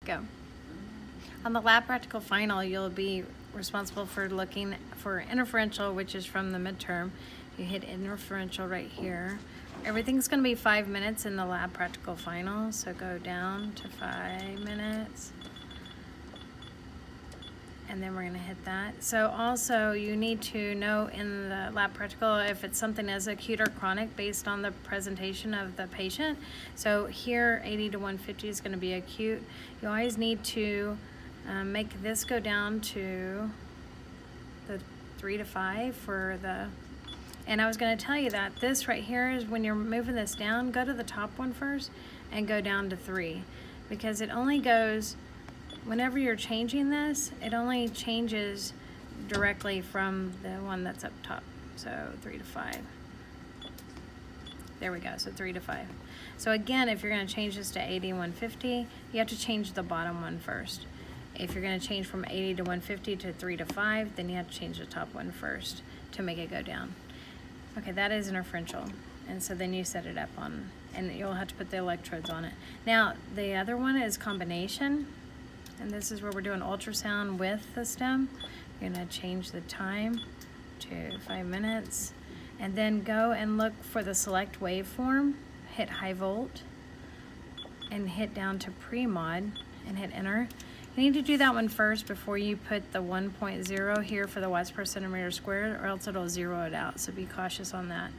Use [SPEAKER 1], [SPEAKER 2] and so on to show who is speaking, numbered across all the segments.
[SPEAKER 1] Go. On the lab practical final, you'll be responsible for looking for interferential, which is from the midterm. You hit interferential right here. Everything's going to be 5 minutes in the lab practical final, so go down to 5 minutes. And then we're going to hit that. So also you need to know in the lab practical if it's something as acute or chronic based on the presentation of the patient. So here 80 to 150 is going to be acute. You always need to make this go down to the 3 to 5 for the, and I was going to tell you that this right here is when you're moving this down, go to the top one first and go down to 3, because it only goes, whenever you're changing this, it only changes directly from the one that's up top. So 3 to 5. There we go, so 3 to 5. So again, if you're going to change this to 80, 150, you have to change the bottom one first. If you're going to change from 80 to 150 to 3 to 5, then you have to change the top one first to make it go down. Okay, that is interferential. And so then you set it up on, and you'll have to put the electrodes on it. Now, the other one is combination. And this is where we're doing ultrasound with the stem. You're gonna change the time to 5 minutes. And then go and look for the select waveform, hit high volt, and hit down to pre-mod, and hit enter. You need to do that one first before you put the 1.0 here for the watts per centimeter squared, or else it'll zero it out, so be cautious on that.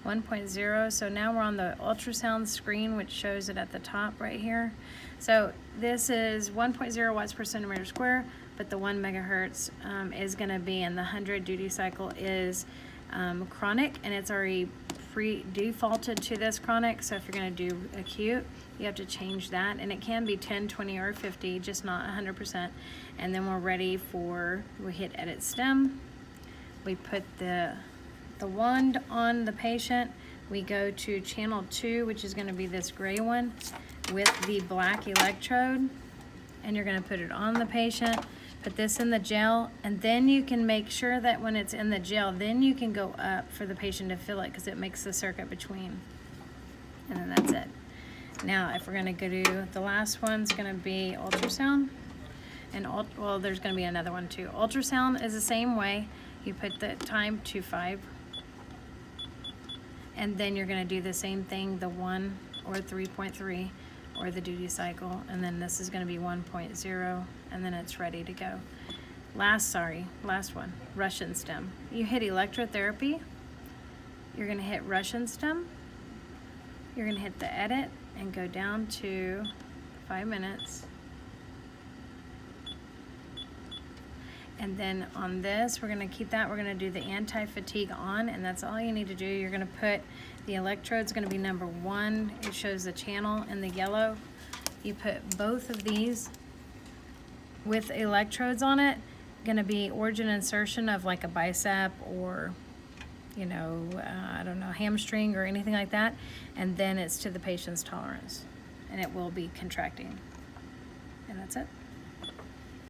[SPEAKER 1] 1.0, so now we're on the ultrasound screen, which shows it at the top right here. So this is 1.0 watts per centimeter square, but the 1 megahertz is going to be, and the 100 duty cycle is chronic, and it's already defaulted to this chronic. So if you're going to do acute, you have to change that, and it can be 10, 20, or 50, just not 100%. And then we're ready for, we hit edit stem, we put the wand on the patient, we go to channel 2, which is going to be this gray one with the black electrode, and you're going to put it on the patient, put this in the gel, and then you can make sure that when it's in the gel, then you can go up for the patient to feel it, because it makes the circuit between, and then that's it. Now if we're going to go to the last one's going to be ultrasound, and well, there's going to be another one too. Ultrasound is the same way. You put the time to 5, and then you're going to do the same thing, the 1 or 3.3 or the duty cycle, and then this is going to be 1.0, and then it's ready to go. Last one, Russian stem. You hit electrotherapy, you're going to hit Russian stem, you're going to hit the edit and go down to 5 minutes. And then on this, we're going to keep that. We're going to do the anti-fatigue on, and that's all you need to do. You're going to put the electrodes, going to be number 1. It shows the channel in the yellow. You put both of these with electrodes on it. Going to be origin insertion of like a bicep or, you know, I don't know, hamstring or anything like that. And then it's to the patient's tolerance, and it will be contracting. And that's it.